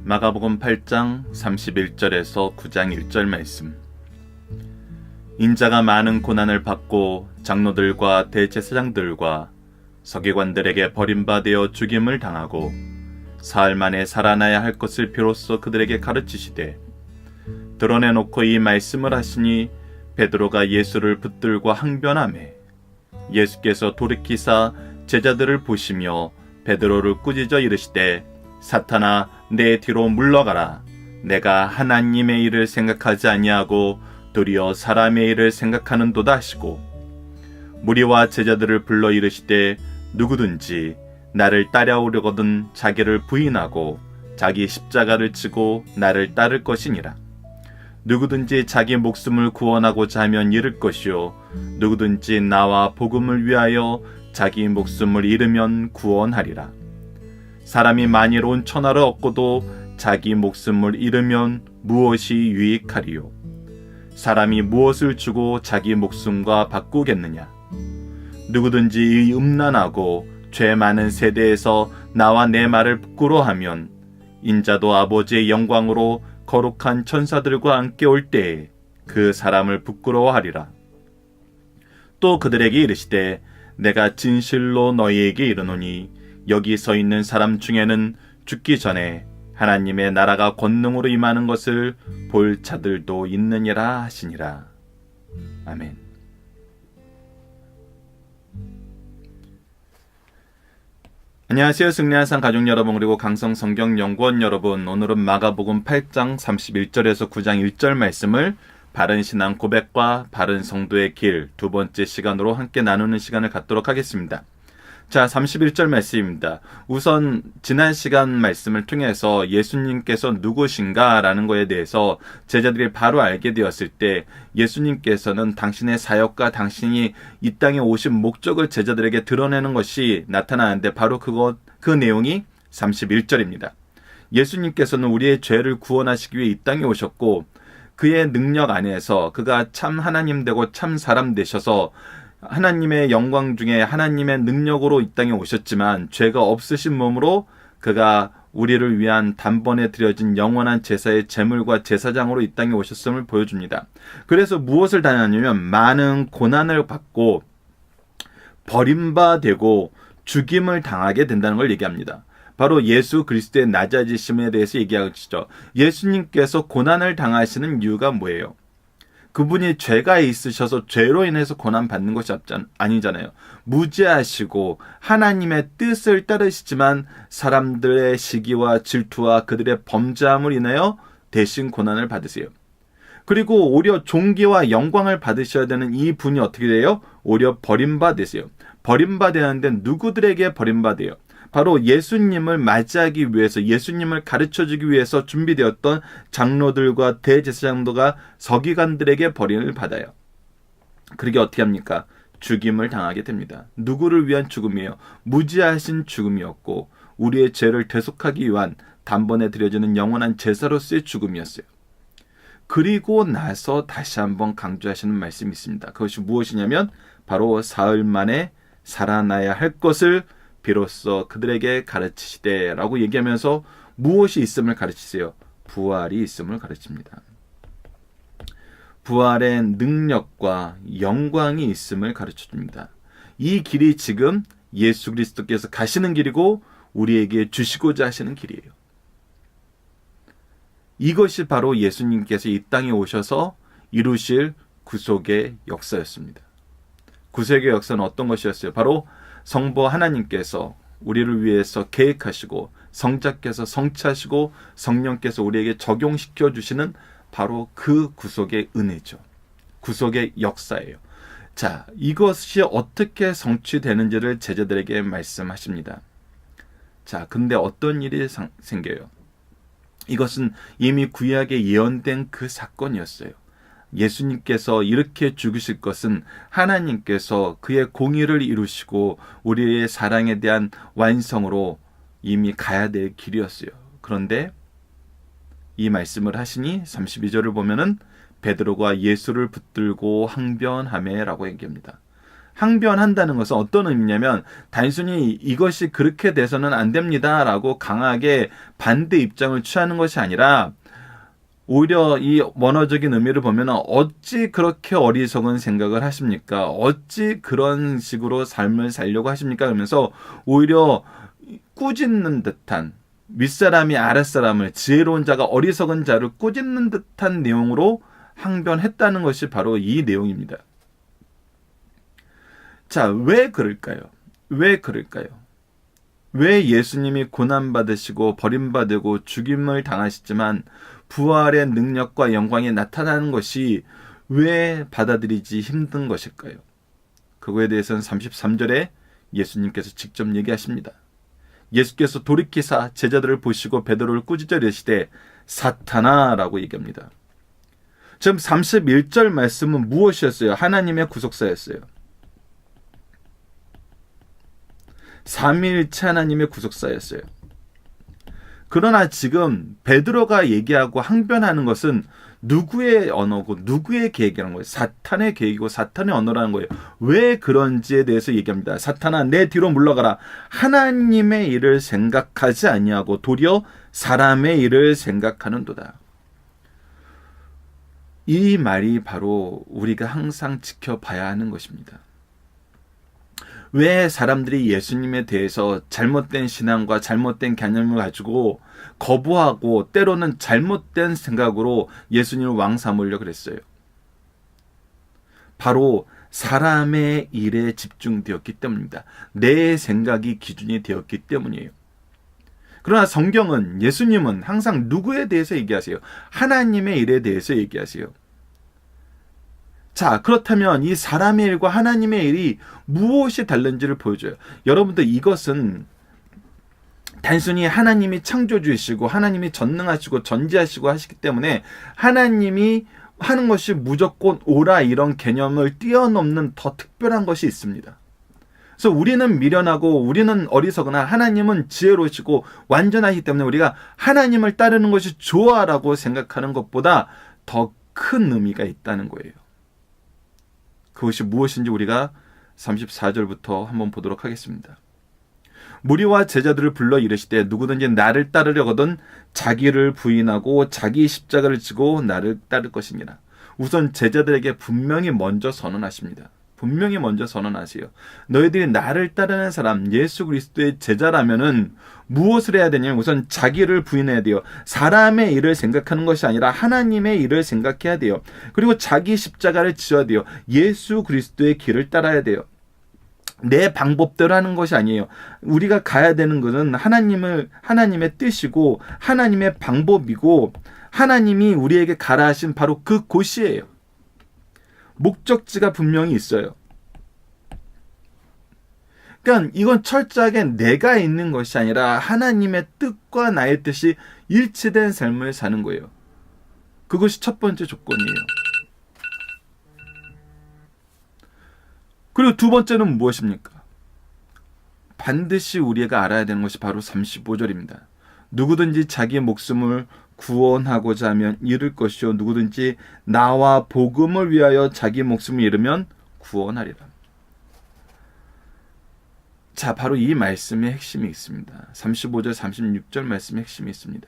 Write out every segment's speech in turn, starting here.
마가복음 8장 31절에서 9장 1절 말씀. 인자가 많은 고난을 받고 장로들과 대제사장들과 서기관들에게 버림받아 죽임을 당하고 사흘 만에 살아나야 할 것을 비로소 그들에게 가르치시되 드러내놓고 이 말씀을 하시니 베드로가 예수를 붙들고 항변하매 예수께서 돌이키사 제자들을 보시며 베드로를 꾸짖어 이르시되 사탄아 내 뒤로 물러가라. 내가 하나님의 일을 생각하지 아니하고 도리어 사람의 일을 생각하는도다 하시고 무리와 제자들을 불러 이르시되 누구든지 나를 따라오려거든 자기를 부인하고 자기 십자가를 지고 나를 따를 것이니라. 누구든지 자기 목숨을 구원하고자 하면 잃을 것이요 누구든지 나와 복음을 위하여 자기 목숨을 잃으면 구원하리라. 사람이 만일 온 천하를 얻고도 자기 목숨을 잃으면 무엇이 유익하리요? 사람이 무엇을 주고 자기 목숨과 바꾸겠느냐? 누구든지 이 음란하고 죄 많은 세대에서 나와 내 말을 부끄러워하면 인자도 아버지의 영광으로 거룩한 천사들과 함께 올 때에 그 사람을 부끄러워하리라. 또 그들에게 이르시되 내가 진실로 너희에게 이르노니 여기 서 있는 사람 중에는 죽기 전에 하나님의 나라가 권능으로 임하는 것을 볼 자들도 있느니라 하시니라. 아멘. 안녕하세요. 승리한산 가족 여러분, 그리고 강성 성경연구원 여러분. 오늘은 마가복음 8장 31절에서 9장 1절 말씀을 바른 신앙 고백과 바른 성도의 길 두 번째 시간으로 함께 나누는 시간을 갖도록 하겠습니다. 자, 31절 말씀입니다. 우선 지난 시간 말씀을 통해서 예수님께서 누구신가 라는 것에 대해서 제자들이 바로 알게 되었을 때 예수님께서는 당신의 사역과 당신이 이 땅에 오신 목적을 제자들에게 드러내는 것이 나타나는데 바로 그 내용이 31절입니다. 예수님께서는 우리의 죄를 구원하시기 위해 이 땅에 오셨고 그의 능력 안에서 그가 참 하나님 되고 참 사람 되셔서 하나님의 영광 중에 하나님의 능력으로 이 땅에 오셨지만 죄가 없으신 몸으로 그가 우리를 위한 단번에 드려진 영원한 제사의 제물과 제사장으로 이 땅에 오셨음을 보여줍니다. 그래서 무엇을 당하냐면 많은 고난을 받고 버림받고 죽임을 당하게 된다는 걸 얘기합니다. 바로 예수 그리스도의 낮아지심에 대해서 얘기하시죠. 예수님께서 고난을 당하시는 이유가 뭐예요? 그분이 죄가 있으셔서 죄로 인해서 고난받는 것이 아니잖아요. 무죄하시고 하나님의 뜻을 따르시지만 사람들의 시기와 질투와 그들의 범죄함을 인하여 대신 고난을 받으세요. 그리고 오히려 존귀와 영광을 받으셔야 되는 이 분이 어떻게 돼요? 오히려 버림받으세요. 버림받아야 하는데 누구들에게 버림받아요? 바로 예수님을 맞이하기 위해서, 예수님을 가르쳐주기 위해서 준비되었던 장로들과 대제사장들과 서기관들에게 버림을 받아요. 그러게 어떻게 합니까? 죽임을 당하게 됩니다. 누구를 위한 죽음이에요? 무지하신 죽음이었고 우리의 죄를 대속하기 위한 단번에 드려지는 영원한 제사로서의 죽음이었어요. 그리고 나서 다시 한번 강조하시는 말씀이 있습니다. 그것이 무엇이냐면 바로 사흘 만에 살아나야 할 것을 비로소 그들에게 가르치시되 라고 얘기하면서 무엇이 있음을 가르치세요? 부활이 있음을 가르칩니다. 부활의 능력과 영광이 있음을 가르쳐줍니다. 이 길이 지금 예수 그리스도께서 가시는 길이고 우리에게 주시고자 하시는 길이에요. 이것이 바로 예수님께서 이 땅에 오셔서 이루실 구속의 역사였습니다. 구속의 역사는 어떤 것이었어요? 바로 성부 하나님께서 우리를 위해서 계획하시고 성자께서 성취하시고 성령께서 우리에게 적용시켜 주시는 바로 그 구속의 은혜죠. 구속의 역사예요. 자, 이것이 어떻게 성취되는지를 제자들에게 말씀하십니다. 자, 근데 어떤 일이 생겨요? 이것은 이미 구약에 예언된 그 사건이었어요. 예수님께서 이렇게 죽으실 것은 하나님께서 그의 공의를 이루시고 우리의 사랑에 대한 완성으로 이미 가야 될 길이었어요. 그런데 이 말씀을 하시니 32절을 보면은 베드로가 예수를 붙들고 항변하매라고 얘기합니다. 항변한다는 것은 어떤 의미냐면 단순히 이것이 그렇게 돼서는 안 됩니다라고 강하게 반대 입장을 취하는 것이 아니라 오히려 이 원어적인 의미를 보면 어찌 그렇게 어리석은 생각을 하십니까? 어찌 그런 식으로 삶을 살려고 하십니까? 그러면서 오히려 꾸짖는 듯한 윗사람이 아랫사람을 지혜로운 자가 어리석은 자를 꾸짖는 듯한 내용으로 항변했다는 것이 바로 이 내용입니다. 자, 왜 그럴까요? 왜 그럴까요? 왜 예수님이 고난받으시고 버림받고 죽임을 당하시지만 부활의 능력과 영광이 나타나는 것이 왜 받아들이지 힘든 것일까요? 그거에 대해서는 33절에 예수님께서 직접 얘기하십니다. 예수께서 돌이키사 제자들을 보시고 베드로를 꾸짖어 이르시되 사탄아라고 얘기합니다. 지금 31절 말씀은 무엇이었어요? 하나님의 구속사였어요. 삼위일체 하나님의 구속사였어요. 그러나 지금 베드로가 얘기하고 항변하는 것은 누구의 언어고 누구의 계획이라는 거예요. 사탄의 계획이고 사탄의 언어라는 거예요. 왜 그런지에 대해서 얘기합니다. 사탄아 내 뒤로 물러가라. 하나님의 일을 생각하지 아니하고 도리어 사람의 일을 생각하는도다. 이 말이 바로 우리가 항상 지켜봐야 하는 것입니다. 왜 사람들이 예수님에 대해서 잘못된 신앙과 잘못된 개념을 가지고 거부하고 때로는 잘못된 생각으로 예수님을 왕 삼으려고 그랬어요? 바로 사람의 일에 집중되었기 때문입니다. 내 생각이 기준이 되었기 때문이에요. 그러나 성경은 예수님은 항상 누구에 대해서 얘기하세요? 하나님의 일에 대해서 얘기하세요. 자, 그렇다면 이 사람의 일과 하나님의 일이 무엇이 다른지를 보여줘요. 여러분들 이것은 단순히 하나님이 창조주이시고 하나님이 전능하시고 전지하시고 하시기 때문에 하나님이 하는 것이 무조건 옳아 이런 개념을 뛰어넘는 더 특별한 것이 있습니다. 그래서 우리는 미련하고 우리는 어리석으나 하나님은 지혜로우시고 완전하기 때문에 우리가 하나님을 따르는 것이 좋아라고 생각하는 것보다 더 큰 의미가 있다는 거예요. 그것이 무엇인지 우리가 34절부터 한번 보도록 하겠습니다. 무리와 제자들을 불러 이르시되 누구든지 나를 따르려거든 자기를 부인하고 자기 십자가를 지고 나를 따를 것이니라. 우선 제자들에게 분명히 먼저 선언하십니다. 분명히 먼저 선언하세요. 너희들이 나를 따르는 사람 예수 그리스도의 제자라면은 무엇을 해야 되냐면 우선 자기를 부인해야 돼요. 사람의 일을 생각하는 것이 아니라 하나님의 일을 생각해야 돼요. 그리고 자기 십자가를 지어야 돼요. 예수 그리스도의 길을 따라야 돼요. 내 방법대로 하는 것이 아니에요. 우리가 가야 되는 것은 하나님의 뜻이고 하나님의 방법이고 하나님이 우리에게 가라 하신 바로 그 곳이에요. 목적지가 분명히 있어요. 그러니까 이건 철저하게 내가 있는 것이 아니라 하나님의 뜻과 나의 뜻이 일치된 삶을 사는 거예요. 그것이 첫 번째 조건이에요. 그리고 두 번째는 무엇입니까? 반드시 우리가 알아야 되는 것이 바로 35절입니다. 누구든지 자기 목숨을 구원하고자 하면 잃을 것이요 누구든지 나와 복음을 위하여 자기 목숨을 잃으면 구원하리라. 자, 바로 이 말씀의 핵심이 있습니다. 35절, 36절 말씀의 핵심이 있습니다.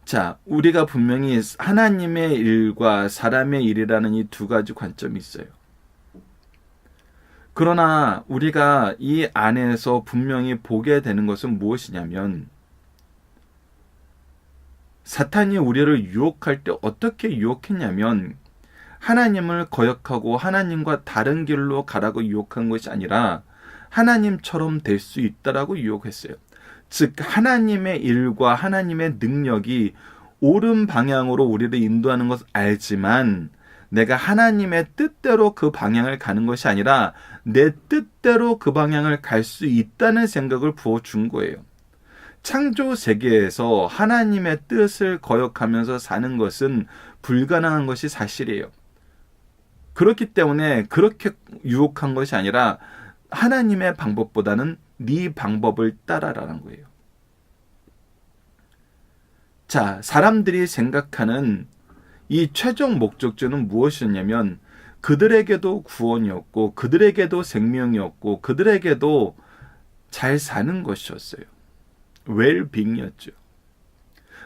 자, 우리가 분명히 하나님의 일과 사람의 일이라는 이 두 가지 관점이 있어요. 그러나 우리가 이 안에서 분명히 보게 되는 것은 무엇이냐면 사탄이 우리를 유혹할 때 어떻게 유혹했냐면 하나님을 거역하고 하나님과 다른 길로 가라고 유혹한 것이 아니라 하나님처럼 될 수 있다라고 유혹했어요. 즉 하나님의 일과 하나님의 능력이 옳은 방향으로 우리를 인도하는 것을 알지만 내가 하나님의 뜻대로 그 방향을 가는 것이 아니라 내 뜻대로 그 방향을 갈 수 있다는 생각을 부어준 거예요. 창조 세계에서 하나님의 뜻을 거역하면서 사는 것은 불가능한 것이 사실이에요. 그렇기 때문에 그렇게 유혹한 것이 아니라 하나님의 방법보다는 네 방법을 따라라는 거예요. 자, 사람들이 생각하는 이 최종 목적지는 무엇이었냐면 그들에게도 구원이었고 그들에게도 생명이었고 그들에게도 잘 사는 것이었어요. 웰빙이었죠.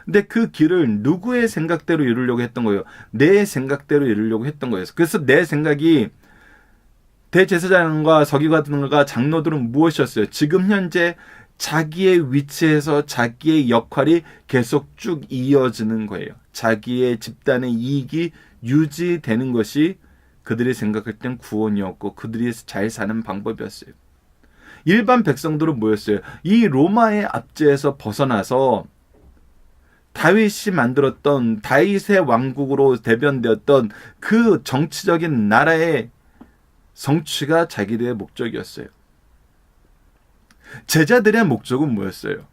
근데 그 길을 누구의 생각대로 이루려고 했던 거예요? 내 생각대로 이루려고 했던 거예요. 그래서 내 생각이 대제사장과 서기관들과 장로들은 무엇이었어요? 지금 현재 자기의 위치에서 자기의 역할이 계속 쭉 이어지는 거예요. 자기의 집단의 이익이 유지되는 것이 그들이 생각할 땐 구원이었고 그들이 잘 사는 방법이었어요. 일반 백성들은 뭐였어요? 이 로마의 압제에서 벗어나서 다윗이 만들었던 다윗의 왕국으로 대변되었던 그 정치적인 나라의 성취가 자기들의 목적이었어요. 제자들의 목적은 뭐였어요?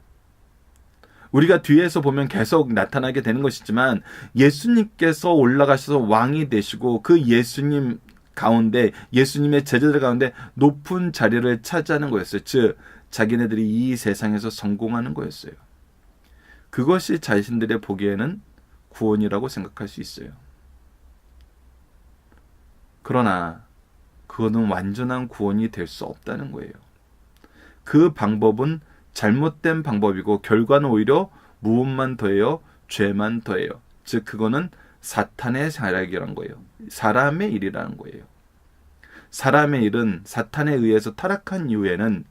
우리가 뒤에서 보면 계속 나타나게 되는 것이지만 예수님께서 올라가셔서 왕이 되시고 그 예수님 가운데 예수님의 제자들 가운데 높은 자리를 차지하는 거였어요. 즉 자기네들이 이 세상에서 성공하는 거였어요. 그것이 자신들의 보기에는 구원이라고 생각할 수 있어요. 그러나 그거는 완전한 구원이 될 수 없다는 거예요. 그 방법은 잘못된 방법이고 결과는 오히려 무엇만 더해요? 죄만 더해요. 즉 그거는 사탄의 사락이라는 거예요. 사람의 일이라는 거예요. 사람의 일은 사탄에 의해서 타락한 이후에는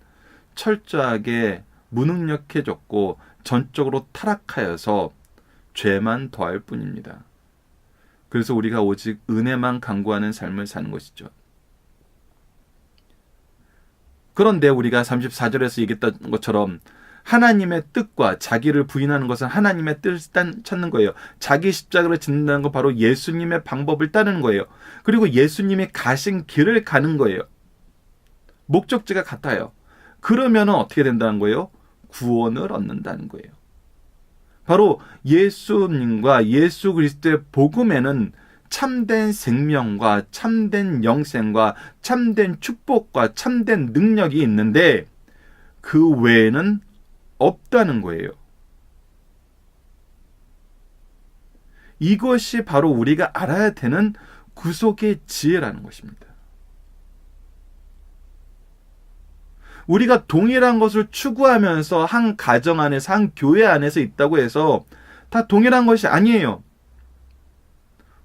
철저하게 무능력해졌고 전적으로 타락하여서 죄만 더할 뿐입니다. 그래서 우리가 오직 은혜만 간구하는 삶을 사는 것이죠. 그런데 우리가 34절에서 얘기했던 것처럼 하나님의 뜻과 자기를 부인하는 것은 하나님의 뜻을 찾는 거예요. 자기 십자가를 짓는다는 건 바로 예수님의 방법을 따르는 거예요. 그리고 예수님이 가신 길을 가는 거예요. 목적지가 같아요. 그러면 어떻게 된다는 거예요? 구원을 얻는다는 거예요. 바로 예수님과 예수 그리스도의 복음에는 참된 생명과 참된 영생과 참된 축복과 참된 능력이 있는데 그 외에는 없다는 거예요. 이것이 바로 우리가 알아야 되는 구속의 지혜라는 것입니다. 우리가 동일한 것을 추구하면서 한 가정 안에서 한 교회 안에서 있다고 해서 다 동일한 것이 아니에요.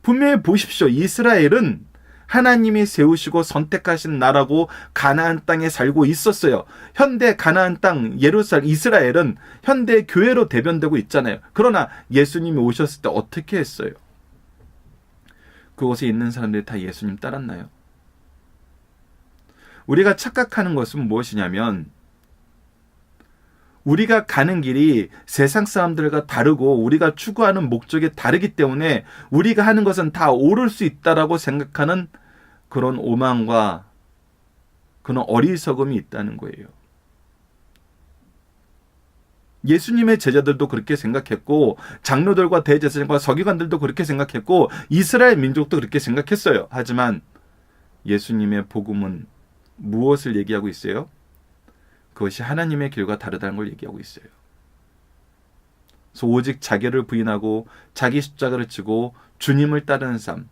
분명히 보십시오. 이스라엘은 하나님이 세우시고 선택하신 나라고 가나안 땅에 살고 있었어요. 현대 가나안 땅 예루살렘 이스라엘은 현대 교회로 대변되고 있잖아요. 그러나 예수님이 오셨을 때 어떻게 했어요? 그곳에 있는 사람들이 다 예수님 따랐나요? 우리가 착각하는 것은 무엇이냐면 우리가 가는 길이 세상 사람들과 다르고 우리가 추구하는 목적이 다르기 때문에 우리가 하는 것은 다 옳을 수 있다라고 생각하는 그런 오만과 그런 어리석음이 있다는 거예요. 예수님의 제자들도 그렇게 생각했고 장로들과 대제사장과 서기관들도 그렇게 생각했고 이스라엘 민족도 그렇게 생각했어요. 하지만 예수님의 복음은 무엇을 얘기하고 있어요? 그것이 하나님의 길과 다르다는 걸 얘기하고 있어요. 그래서 오직 자기를 부인하고 자기 십자가를 지고 주님을 따르는 삶,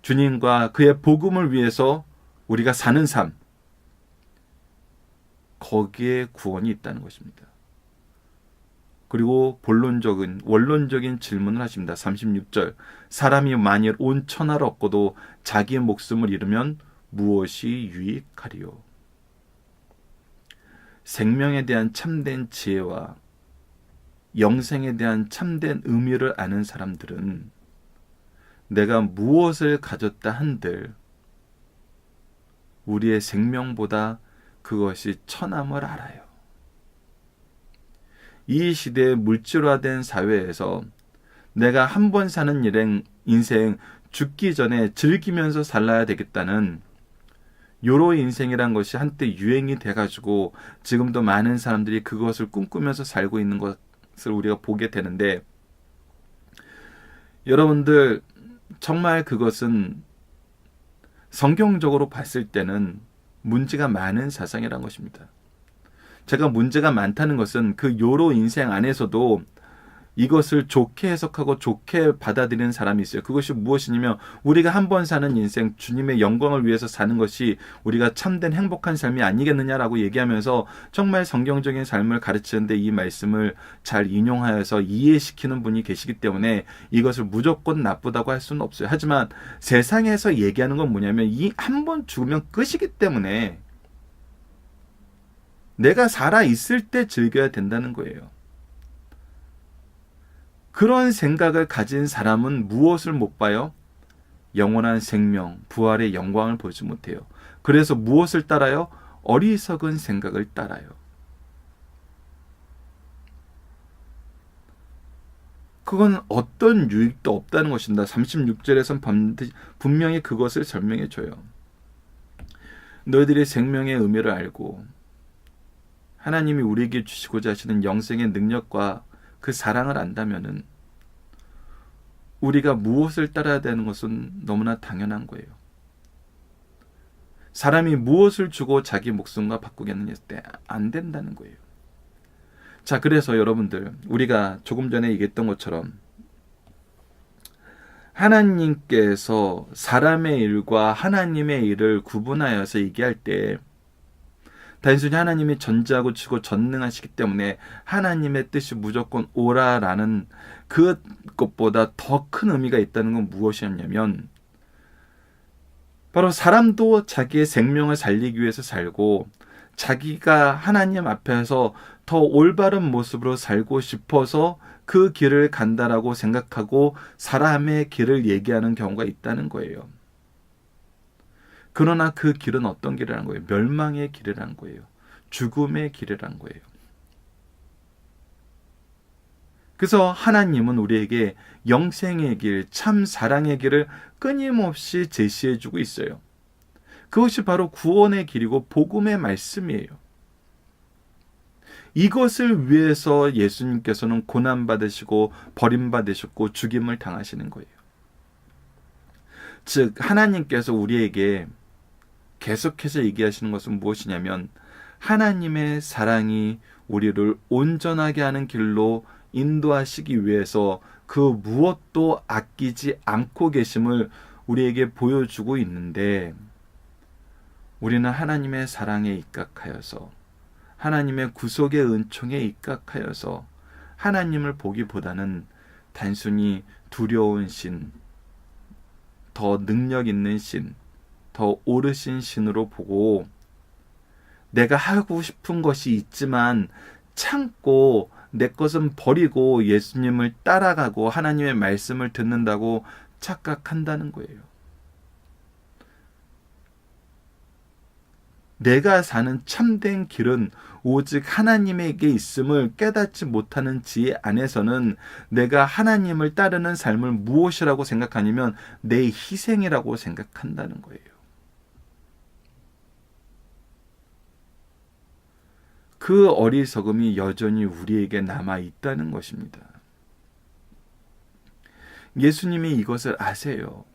주님과 그의 복음을 위해서 우리가 사는 삶, 거기에 구원이 있다는 것입니다. 그리고 원론적인 질문을 하십니다. 36절, 사람이 만일 온 천하를 얻고도 자기의 목숨을 잃으면 무엇이 유익하리요? 생명에 대한 참된 지혜와 영생에 대한 참된 의미를 아는 사람들은 내가 무엇을 가졌다 한들 우리의 생명보다 그것이 천함을 알아요. 이 시대의 물질화된 사회에서 내가 한 번 사는 인생 죽기 전에 즐기면서 살아야 되겠다는 요로 인생이란 것이 한때 유행이 돼가지고 지금도 많은 사람들이 그것을 꿈꾸면서 살고 있는 것을 우리가 보게 되는데 여러분들 정말 그것은 성경적으로 봤을 때는 문제가 많은 사상이라는 것입니다. 제가 문제가 많다는 것은 그 요로 인생 안에서도 이것을 좋게 해석하고 좋게 받아들이는 사람이 있어요. 그것이 무엇이냐면 우리가 한 번 사는 인생, 주님의 영광을 위해서 사는 것이 우리가 참된 행복한 삶이 아니겠느냐라고 얘기하면서 정말 성경적인 삶을 가르치는데 이 말씀을 잘 인용하여서 이해시키는 분이 계시기 때문에 이것을 무조건 나쁘다고 할 수는 없어요. 하지만 세상에서 얘기하는 건 뭐냐면 이 한 번 죽으면 끝이기 때문에 내가 살아있을 때 즐겨야 된다는 거예요. 그런 생각을 가진 사람은 무엇을 못 봐요? 영원한 생명, 부활의 영광을 보지 못해요. 그래서 무엇을 따라요? 어리석은 생각을 따라요. 그건 어떤 유익도 없다는 것입니다. 36절에서는 분명히 그것을 설명해 줘요. 너희들이 생명의 의미를 알고 하나님이 우리에게 주시고자 하시는 영생의 능력과 그 사랑을 안다면은 우리가 무엇을 따라야 되는 것은 너무나 당연한 거예요. 사람이 무엇을 주고 자기 목숨과 바꾸겠느냐 했을 때 안 된다는 거예요. 자, 그래서 여러분들 우리가 조금 전에 얘기했던 것처럼 하나님께서 사람의 일과 하나님의 일을 구분하여서 얘기할 때 단순히 하나님이 전지하고 지고 전능하시기 때문에 하나님의 뜻이 무조건 오라라는 그것보다 더 큰 의미가 있다는 건 무엇이었냐면 바로 사람도 자기의 생명을 살리기 위해서 살고 자기가 하나님 앞에서 더 올바른 모습으로 살고 싶어서 그 길을 간다라고 생각하고 사람의 길을 얘기하는 경우가 있다는 거예요. 그러나 그 길은 어떤 길이라는 거예요? 멸망의 길이라는 거예요. 죽음의 길이라는 거예요. 그래서 하나님은 우리에게 영생의 길, 참 사랑의 길을 끊임없이 제시해주고 있어요. 그것이 바로 구원의 길이고 복음의 말씀이에요. 이것을 위해서 예수님께서는 고난받으시고 버림받으셨고 죽임을 당하시는 거예요. 즉 하나님께서 우리에게 계속해서 얘기하시는 것은 무엇이냐면 하나님의 사랑이 우리를 온전하게 하는 길로 인도하시기 위해서 그 무엇도 아끼지 않고 계심을 우리에게 보여주고 있는데 우리는 하나님의 사랑에 입각하여서 하나님의 구속의 은총에 입각하여서 하나님을 보기보다는 단순히 두려운 신, 더 능력 있는 신, 더 오르신 신으로 보고 내가 하고 싶은 것이 있지만 참고 내 것은 버리고 예수님을 따라가고 하나님의 말씀을 듣는다고 착각한다는 거예요. 내가 사는 참된 길은 오직 하나님에게 있음을 깨닫지 못하는 지혜 안에서는 내가 하나님을 따르는 삶을 무엇이라고 생각하냐면 내 희생이라고 생각한다는 거예요. 그 어리석음이 여전히 우리에게 남아 있다는 것입니다. 예수님이 이것을 아세요.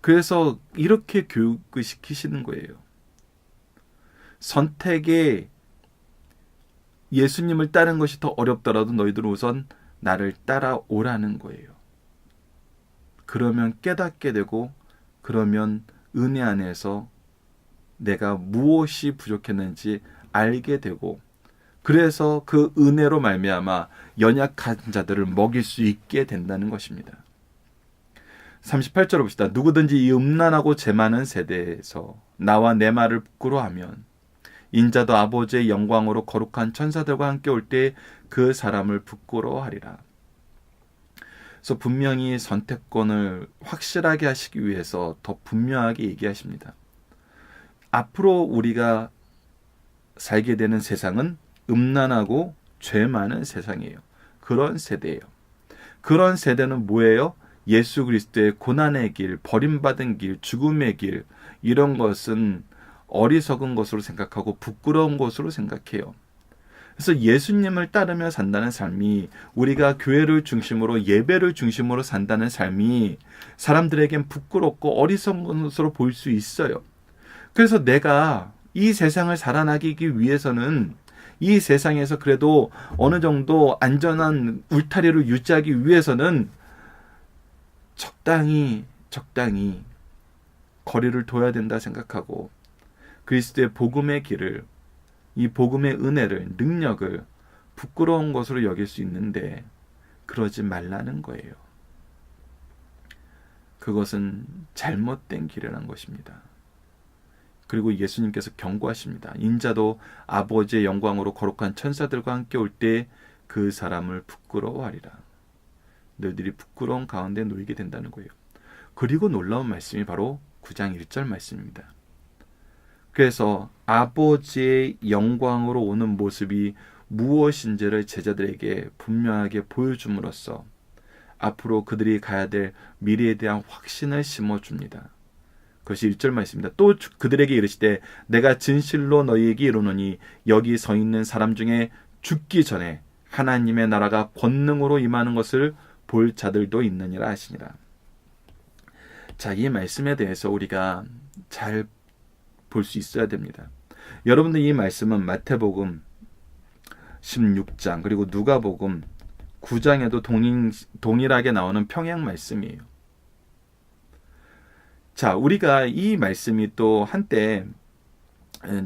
그래서 이렇게 교육을 시키시는 거예요. 선택에 예수님을 따르는 것이 더 어렵더라도 너희들은 우선 나를 따라오라는 거예요. 그러면 깨닫게 되고 그러면 은혜 안에서 내가 무엇이 부족했는지 알게 되고 그래서 그 은혜로 말미암아 연약한 자들을 먹일 수 있게 된다는 것입니다. 38절을 봅시다. 누구든지 이 음란하고 죄 많은 세대에서 나와 내 말을 부끄러워하면 인자도 아버지의 영광으로 거룩한 천사들과 함께 올 때 그 사람을 부끄러워하리라. 그래서 분명히 선택권을 확실하게 하시기 위해서 더 분명하게 얘기하십니다. 앞으로 우리가 살게 되는 세상은 음란하고 죄 많은 세상이에요. 그런 세대예요. 그런 세대는 뭐예요? 예수 그리스도의 고난의 길, 버림받은 길, 죽음의 길 이런 것은 어리석은 것으로 생각하고 부끄러운 것으로 생각해요. 그래서 예수님을 따르며 산다는 삶이 우리가 교회를 중심으로 예배를 중심으로 산다는 삶이 사람들에겐 부끄럽고 어리석은 것으로 보일 수 있어요. 그래서 내가 이 세상을 살아나기 위해서는 이 세상에서 그래도 어느 정도 안전한 울타리를 유지하기 위해서는 적당히 거리를 둬야 된다 생각하고 그리스도의 복음의 길을, 이 복음의 은혜를, 능력을 부끄러운 것으로 여길 수 있는데 그러지 말라는 거예요. 그것은 잘못된 길이라는 것입니다. 그리고 예수님께서 경고하십니다. 인자도 아버지의 영광으로 거룩한 천사들과 함께 올 때 그 사람을 부끄러워하리라. 너희들이 부끄러운 가운데 놓이게 된다는 거예요. 그리고 놀라운 말씀이 바로 9장 1절 말씀입니다. 그래서 아버지의 영광으로 오는 모습이 무엇인지를 제자들에게 분명하게 보여줌으로써 앞으로 그들이 가야 될 미래에 대한 확신을 심어줍니다. 그것이 1절 말씀입니다. 또 그들에게 이르시되 내가 진실로 너희에게 이르노니 여기 서 있는 사람 중에 죽기 전에 하나님의 나라가 권능으로 임하는 것을 볼 자들도 있느니라 하시니라. 자, 이 말씀에 대해서 우리가 잘 볼 수 있어야 됩니다. 여러분들 이 말씀은 마태복음 16장 그리고 누가복음 9장에도 동일하게 나오는 평행 말씀이에요. 자, 우리가 이 말씀이 또 한때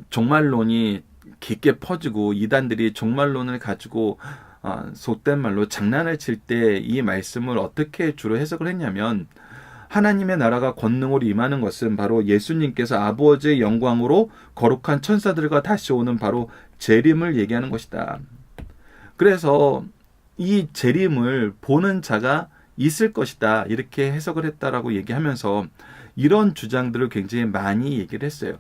종말론이 깊게 퍼지고 이단들이 종말론을 가지고 속된 말로 장난을 칠 때 이 말씀을 어떻게 주로 해석을 했냐면 하나님의 나라가 권능으로 임하는 것은 바로 예수님께서 아버지의 영광으로 거룩한 천사들과 다시 오는 바로 재림을 얘기하는 것이다. 그래서 이 재림을 보는 자가 있을 것이다. 이렇게 해석을 했다라고 얘기하면서 이런 주장들을 굉장히 많이 얘기를 했어요.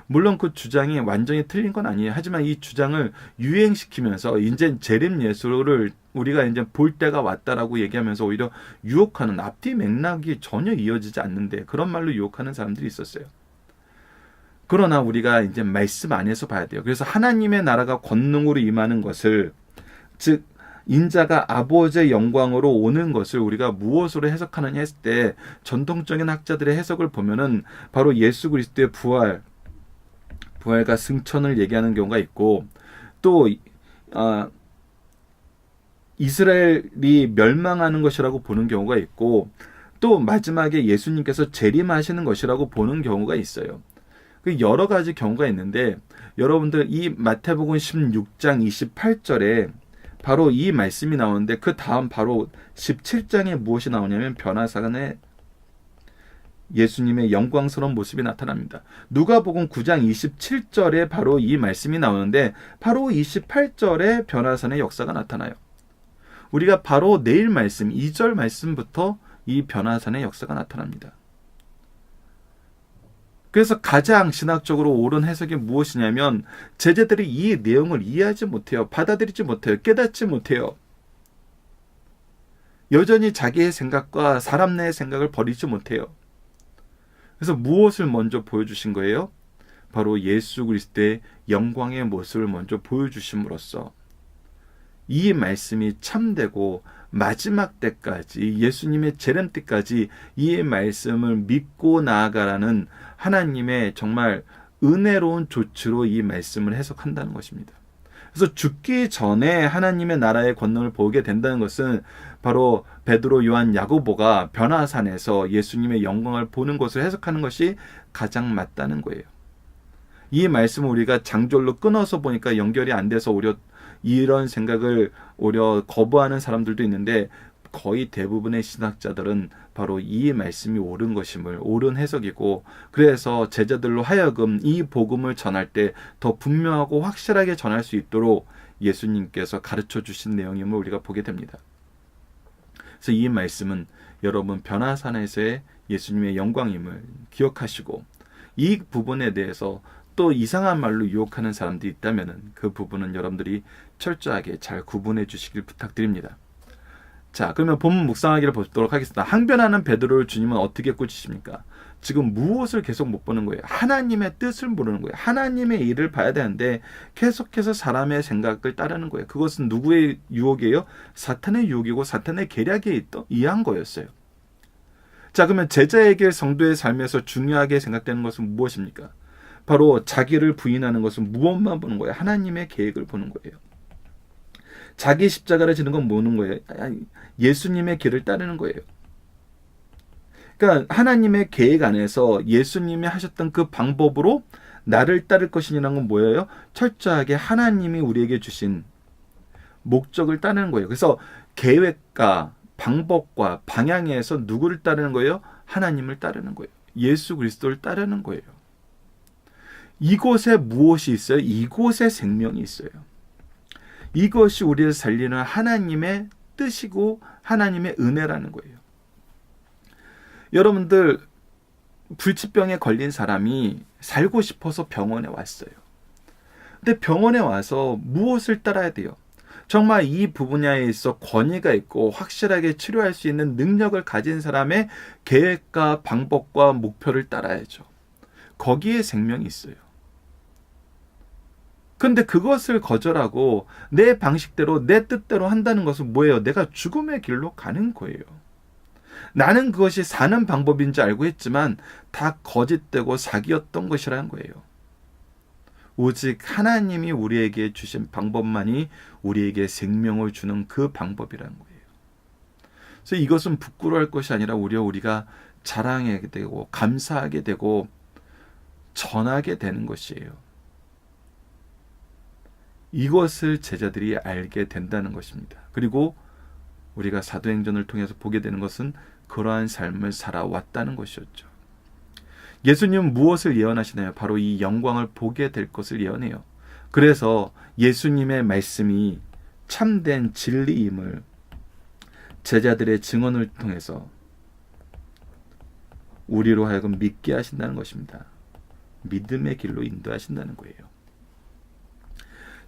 물론 그 주장이 완전히 틀린 건 아니에요. 하지만 이 주장을 유행시키면서 이제 재림 예수를 우리가 이제 볼 때가 왔다라고 얘기하면서 오히려 유혹하는, 앞뒤 맥락이 전혀 이어지지 않는데 그런 말로 유혹하는 사람들이 있었어요. 그러나 우리가 이제 말씀 안에서 봐야 돼요. 그래서 하나님의 나라가 권능으로 임하는 것을, 즉 인자가 아버지의 영광으로 오는 것을 우리가 무엇으로 해석하느냐 했을 때 전통적인 학자들의 해석을 보면은 바로 예수 그리스도의 부활과 승천을 얘기하는 경우가 있고, 또 이스라엘이 멸망하는 것이라고 보는 경우가 있고, 또 마지막에 예수님께서 재림하시는 것이라고 보는 경우가 있어요. 여러 가지 경우가 있는데 여러분들 이 마태복음 16장 28절에 바로 이 말씀이 나오는데 그 다음 바로 17장에 무엇이 나오냐면 변화산에 예수님의 영광스러운 모습이 나타납니다. 누가복음 9장 27절에 바로 이 말씀이 나오는데 바로 28절에 변화산의 역사가 나타나요. 우리가 바로 내일 말씀 2절 말씀부터 이 변화산의 역사가 나타납니다. 그래서 가장 신학적으로 옳은 해석이 무엇이냐면 제자들이 이 내용을 이해하지 못해요. 받아들이지 못해요. 깨닫지 못해요. 여전히 자기의 생각과 사람 내의 생각을 버리지 못해요. 그래서 무엇을 먼저 보여주신 거예요? 바로 예수 그리스도의 영광의 모습을 먼저 보여주심으로써 이 말씀이 참되고 마지막 때까지 예수님의 재림 때까지 이 말씀을 믿고 나아가라는 하나님의 정말 은혜로운 조치로 이 말씀을 해석한다는 것입니다. 그래서 죽기 전에 하나님의 나라의 권능을 보게 된다는 것은 바로 베드로, 요한, 야고보가 변화산에서 예수님의 영광을 보는 것을 해석하는 것이 가장 맞다는 거예요. 이 말씀을 우리가 장절로 끊어서 보니까 연결이 안 돼서 오히려 이런 생각을 오히려 거부하는 사람들도 있는데 거의 대부분의 신학자들은 바로 이 말씀이 옳은 것임을, 옳은 해석이고, 그래서 제자들로 하여금 이 복음을 전할 때 더 분명하고 확실하게 전할 수 있도록 예수님께서 가르쳐 주신 내용임을 우리가 보게 됩니다. 그래서 이 말씀은 여러분 변화산에서의 예수님의 영광임을 기억하시고, 이 부분에 대해서 또 이상한 말로 유혹하는 사람들이 있다면 그 부분은 여러분들이 철저하게 잘 구분해 주시길 부탁드립니다. 자, 그러면 본문 묵상하기를 보도록 하겠습니다. 항변하는 베드로를 주님은 어떻게 꾸짖습니까? 지금 무엇을 계속 못 보는 거예요? 하나님의 뜻을 모르는 거예요. 하나님의 일을 봐야 되는데 계속해서 사람의 생각을 따르는 거예요. 그것은 누구의 유혹이에요? 사탄의 유혹이고 사탄의 계략에 의한 거였어요. 자, 그러면 제자에게 성도의 삶에서 중요하게 생각되는 것은 무엇입니까? 바로 자기를 부인하는 것은 무엇만 보는 거예요? 하나님의 계획을 보는 거예요. 자기 십자가를 지는 건 뭐는 거예요? 예수님의 길을 따르는 거예요. 그러니까 하나님의 계획 안에서 예수님이 하셨던 그 방법으로 나를 따를 것이라는 건 뭐예요? 철저하게 하나님이 우리에게 주신 목적을 따르는 거예요. 그래서 계획과 방법과 방향에서 누구를 따르는 거예요? 하나님을 따르는 거예요. 예수 그리스도를 따르는 거예요. 이곳에 무엇이 있어요? 이곳에 생명이 있어요. 이것이 우리를 살리는 하나님의 뜻이고 하나님의 은혜라는 거예요. 여러분들, 불치병에 걸린 사람이 살고 싶어서 병원에 왔어요. 근데 병원에 와서 무엇을 따라야 돼요? 정말 이 분야에 있어 권위가 있고 확실하게 치료할 수 있는 능력을 가진 사람의 계획과 방법과 목표를 따라야죠. 거기에 생명이 있어요. 근데 그것을 거절하고 내 방식대로 내 뜻대로 한다는 것은 뭐예요? 내가 죽음의 길로 가는 거예요. 나는 그것이 사는 방법인 줄 알고 했지만 다 거짓되고 사기였던 것이라는 거예요. 오직 하나님이 우리에게 주신 방법만이 우리에게 생명을 주는 그 방법이라는 거예요. 그래서 이것은 부끄러워할 것이 아니라 오히려 우리가 자랑하게 되고 감사하게 되고 전하게 되는 것이에요. 이것을 제자들이 알게 된다는 것입니다. 그리고 우리가 사도행전을 통해서 보게 되는 것은 그러한 삶을 살아왔다는 것이었죠. 예수님은 무엇을 예언하시나요? 바로 이 영광을 보게 될 것을 예언해요. 그래서 예수님의 말씀이 참된 진리임을 제자들의 증언을 통해서 우리로 하여금 믿게 하신다는 것입니다. 믿음의 길로 인도하신다는 거예요.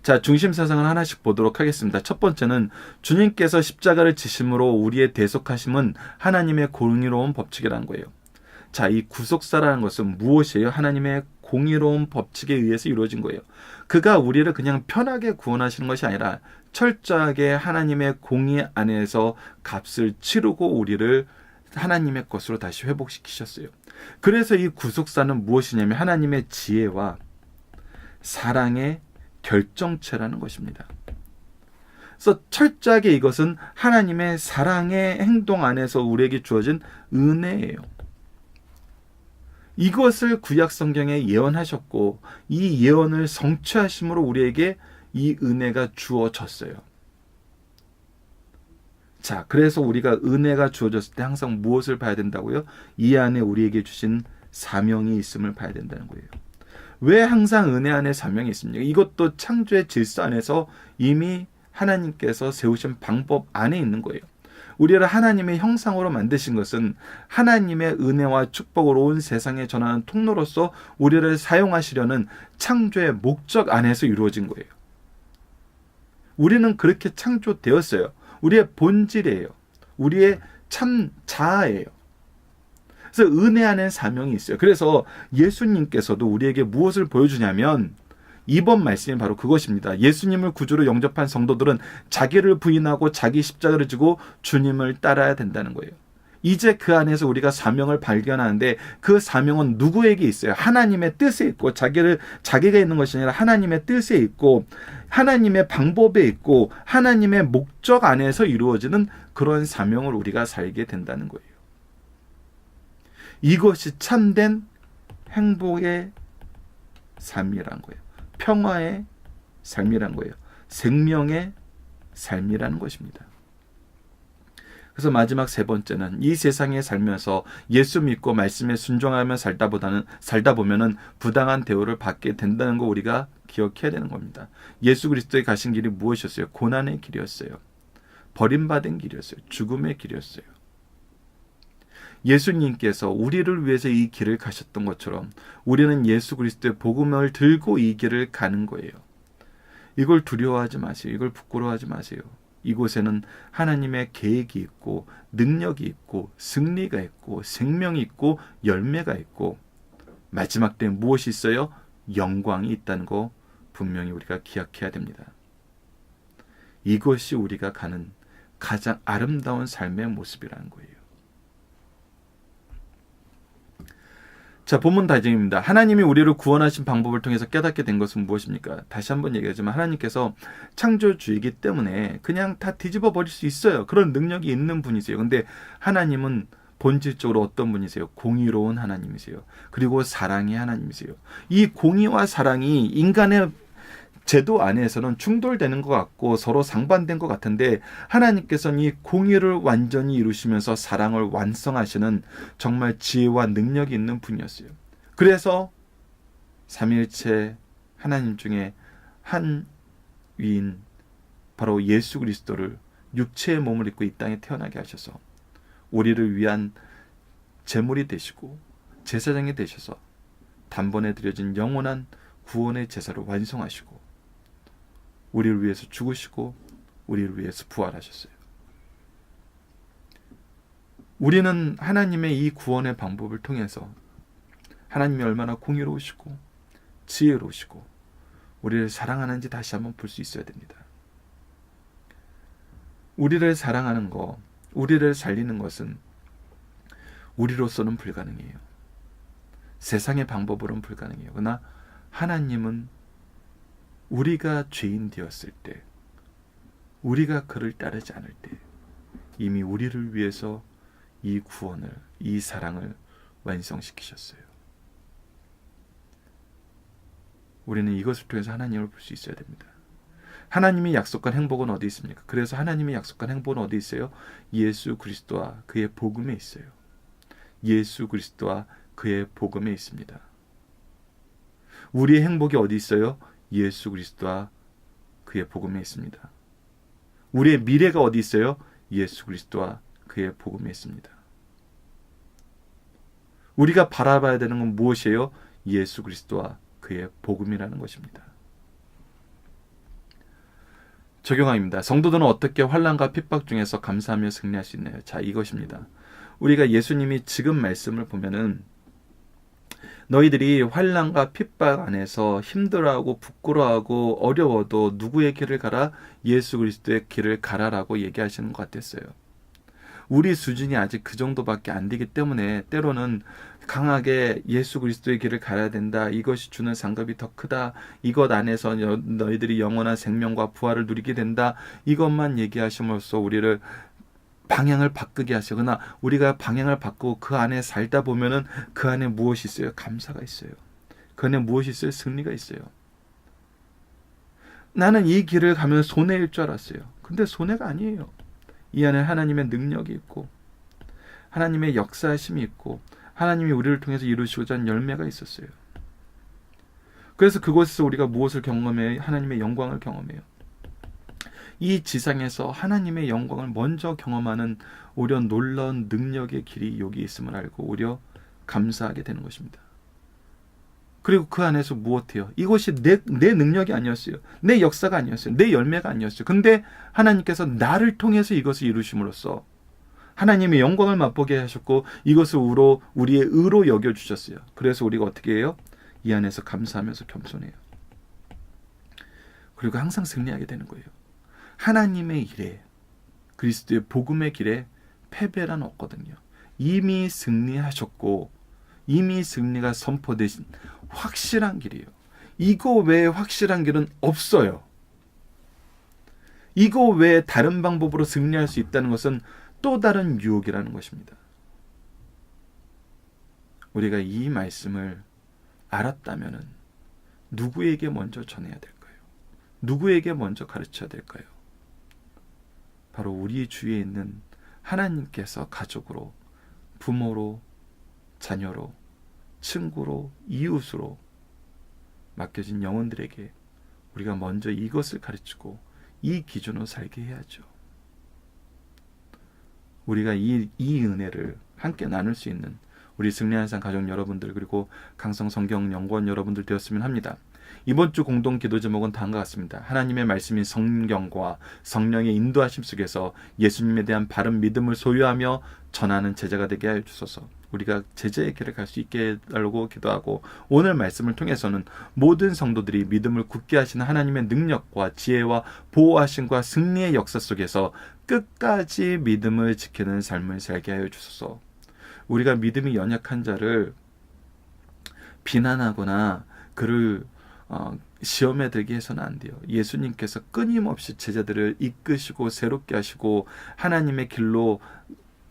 자, 중심 사상을 하나씩 보도록 하겠습니다. 첫 번째는 주님께서 십자가를 지심으로 우리의 대속하심은 하나님의 공의로운 법칙이라는 거예요. 자, 이 구속사라는 것은 무엇이에요? 하나님의 공의로운 법칙에 의해서 이루어진 거예요. 그가 우리를 그냥 편하게 구원하시는 것이 아니라 철저하게 하나님의 공의 안에서 값을 치르고 우리를 하나님의 것으로 다시 회복시키셨어요. 그래서 이 구속사는 무엇이냐면 하나님의 지혜와 사랑의 결정체라는 것입니다. 그래서 철저하게 이것은 하나님의 사랑의 행동 안에서 우리에게 주어진 은혜예요. 이것을 구약 성경에 예언하셨고 이 예언을 성취하심으로 우리에게 이 은혜가 주어졌어요. 자, 그래서 우리가 은혜가 주어졌을 때 항상 무엇을 봐야 된다고요? 이 안에 우리에게 주신 사명이 있음을 봐야 된다는 거예요. 왜 항상 은혜 안에 사명이 있습니까? 이것도 창조의 질서 안에서 이미 하나님께서 세우신 방법 안에 있는 거예요. 우리를 하나님의 형상으로 만드신 것은 하나님의 은혜와 축복으로 온 세상에 전하는 통로로서 우리를 사용하시려는 창조의 목적 안에서 이루어진 거예요. 우리는 그렇게 창조되었어요. 우리의 본질이에요. 우리의 참 자아예요. 그래서 은혜 안에 사명이 있어요. 그래서 예수님께서도 우리에게 무엇을 보여주냐면 이번 말씀이 바로 그것입니다. 예수님을 구주로 영접한 성도들은 자기를 부인하고 자기 십자가를 지고 주님을 따라야 된다는 거예요. 이제 그 안에서 우리가 사명을 발견하는데 그 사명은 누구에게 있어요? 하나님의 뜻에 있고 자기가 있는 것이 아니라 하나님의 뜻에 있고 하나님의 방법에 있고 하나님의 목적 안에서 이루어지는 그런 사명을 우리가 살게 된다는 거예요. 이것이 참된 행복의 삶이란 거예요. 평화의 삶이란 거예요. 생명의 삶이라는 것입니다. 그래서 마지막 세 번째는 이 세상에 살면서 예수 믿고 말씀에 순종하며 살다 보면은 부당한 대우를 받게 된다는 거 우리가 기억해야 되는 겁니다. 예수 그리스도의 가신 길이 무엇이었어요? 고난의 길이었어요. 버림받은 길이었어요. 죽음의 길이었어요. 예수님께서 우리를 위해서 이 길을 가셨던 것처럼 우리는 예수 그리스도의 복음을 들고 이 길을 가는 거예요. 이걸 두려워하지 마세요. 이걸 부끄러워하지 마세요. 이곳에는 하나님의 계획이 있고 능력이 있고 승리가 있고 생명이 있고 열매가 있고 마지막 때 무엇이 있어요? 영광이 있다는 거 분명히 우리가 기억해야 됩니다. 이것이 우리가 가는 가장 아름다운 삶의 모습이라는 거예요. 자, 본문 다짐입니다. 하나님이 우리를 구원하신 방법을 통해서 깨닫게 된 것은 무엇입니까? 다시 한번 얘기하지만 하나님께서 창조주이기 때문에 그냥 다 뒤집어 버릴 수 있어요. 그런 능력이 있는 분이세요. 근데 하나님은 본질적으로 어떤 분이세요? 공의로운 하나님이세요. 그리고 사랑의 하나님이세요. 이 공의와 사랑이 인간의 제도 안에서는 충돌되는 것 같고 서로 상반된 것 같은데, 하나님께서는 이 공의를 완전히 이루시면서 사랑을 완성하시는 정말 지혜와 능력이 있는 분이었어요. 그래서 삼위일체 하나님 중에 한 위인 바로 예수 그리스도를 육체의 몸을 입고 이 땅에 태어나게 하셔서 우리를 위한 제물이 되시고 제사장이 되셔서 단번에 드려진 영원한 구원의 제사를 완성하시고 우리를 위해서 죽으시고 우리를 위해서 부활하셨어요. 우리는 하나님의 이 구원의 방법을 통해서 하나님이 얼마나 공의로우시고 지혜로우시고 우리를 사랑하는지 다시 한번 볼 수 있어야 됩니다. 우리를 사랑하는 것, 우리를 살리는 것은 우리로서는 불가능해요. 세상의 방법으로는 불가능해요. 그러나 하나님은 우리가 죄인 되었을 때, 우리가 그를 따르지 않을 때 이미 우리를 위해서 이 구원을, 이 사랑을 완성시키셨어요. 우리는 이것을 통해서 하나님을 볼 수 있어야 됩니다. 하나님이 약속한 행복은 어디 있습니까? 그래서 하나님이 약속한 행복은 어디 있어요? 예수 그리스도와 그의 복음에 있어요. 예수 그리스도와 그의 복음에 있습니다. 우리의 행복이 어디 있어요? 예수 그리스도와 그의 복음에 있습니다. 우리의 미래가 어디 있어요? 예수 그리스도와 그의 복음에 있습니다. 우리가 바라봐야 되는 건 무엇이에요? 예수 그리스도와 그의 복음이라는 것입니다. 적용합니다. 성도들은 어떻게 환난과 핍박 중에서 감사하며 승리할 수 있나요? 자, 이것입니다. 우리가 예수님이 지금 말씀을 보면은 너희들이 환난과 핍박 안에서 힘들어하고 부끄러워하고 어려워도 누구의 길을 가라? 예수 그리스도의 길을 가라라고 얘기하시는 것 같았어요. 우리 수준이 아직 그 정도밖에 안 되기 때문에 때로는 강하게 예수 그리스도의 길을 가야 된다. 이것이 주는 상급이 더 크다. 이것 안에서 너희들이 영원한 생명과 부활을 누리게 된다. 이것만 얘기하심으로써 우리를 방향을 바꾸게 하시고, 그러나 우리가 방향을 바꾸고 그 안에 살다 보면은 그 안에 무엇이 있어요? 감사가 있어요. 그 안에 무엇이 있어요? 승리가 있어요. 나는 이 길을 가면 손해일 줄 알았어요. 근데 손해가 아니에요. 이 안에 하나님의 능력이 있고 하나님의 역사하심이 있고 하나님이 우리를 통해서 이루시고자 하는 열매가 있었어요. 그래서 그곳에서 우리가 무엇을 경험해요? 하나님의 영광을 경험해요. 이 지상에서 하나님의 영광을 먼저 경험하는 오히려 놀라운 능력의 길이 여기 있음을 알고 오히려 감사하게 되는 것입니다. 그리고 그 안에서 무엇해요? 이것이 내 능력이 아니었어요. 내 역사가 아니었어요. 내 열매가 아니었어요. 근데 하나님께서 나를 통해서 이것을 이루심으로써 하나님의 영광을 맛보게 하셨고 이것을 우리의 의로 여겨주셨어요. 그래서 우리가 어떻게 해요? 이 안에서 감사하면서 겸손해요. 그리고 항상 승리하게 되는 거예요. 하나님의 일에, 그리스도의 복음의 길에 패배란 없거든요. 이미 승리하셨고 이미 승리가 선포되신 확실한 길이에요. 이거 외에 확실한 길은 없어요. 이거 외에 다른 방법으로 승리할 수 있다는 것은 또 다른 유혹이라는 것입니다. 우리가 이 말씀을 알았다면 누구에게 먼저 전해야 될까요? 누구에게 먼저 가르쳐야 될까요? 바로 우리 주위에 있는 하나님께서 가족으로, 부모로, 자녀로, 친구로, 이웃으로 맡겨진 영혼들에게 우리가 먼저 이것을 가르치고 이 기준으로 살게 해야죠. 우리가 이 은혜를 함께 나눌 수 있는 우리 승리하는 삶 가족 여러분들, 그리고 강성 성경 연구원 여러분들 되었으면 합니다. 이번 주 공동 기도 제목은 다음과 같습니다. 하나님의 말씀인 성경과 성령의 인도하심 속에서 예수님에 대한 바른 믿음을 소유하며 전하는 제자가 되게 하여 주소서. 우리가 제자의 길을 갈 수 있게 해달라고 기도하고, 오늘 말씀을 통해서는 모든 성도들이 믿음을 굳게 하시는 하나님의 능력과 지혜와 보호하심과 승리의 역사 속에서 끝까지 믿음을 지키는 삶을 살게 하여 주소서. 우리가 믿음이 연약한 자를 비난하거나 그를 시험에 들게 해서는 안 돼요. 예수님께서 끊임없이 제자들을 이끄시고 새롭게 하시고 하나님의 길로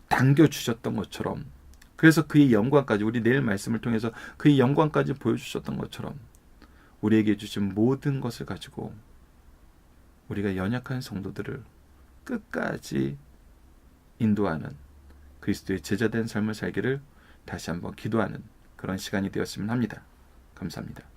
당겨주셨던 것처럼, 그래서 그의 영광까지, 우리 내일 말씀을 통해서 그의 영광까지 보여주셨던 것처럼 우리에게 주신 모든 것을 가지고 우리가 연약한 성도들을 끝까지 인도하는 그리스도의 제자된 삶을 살기를 다시 한번 기도하는 그런 시간이 되었으면 합니다. 감사합니다.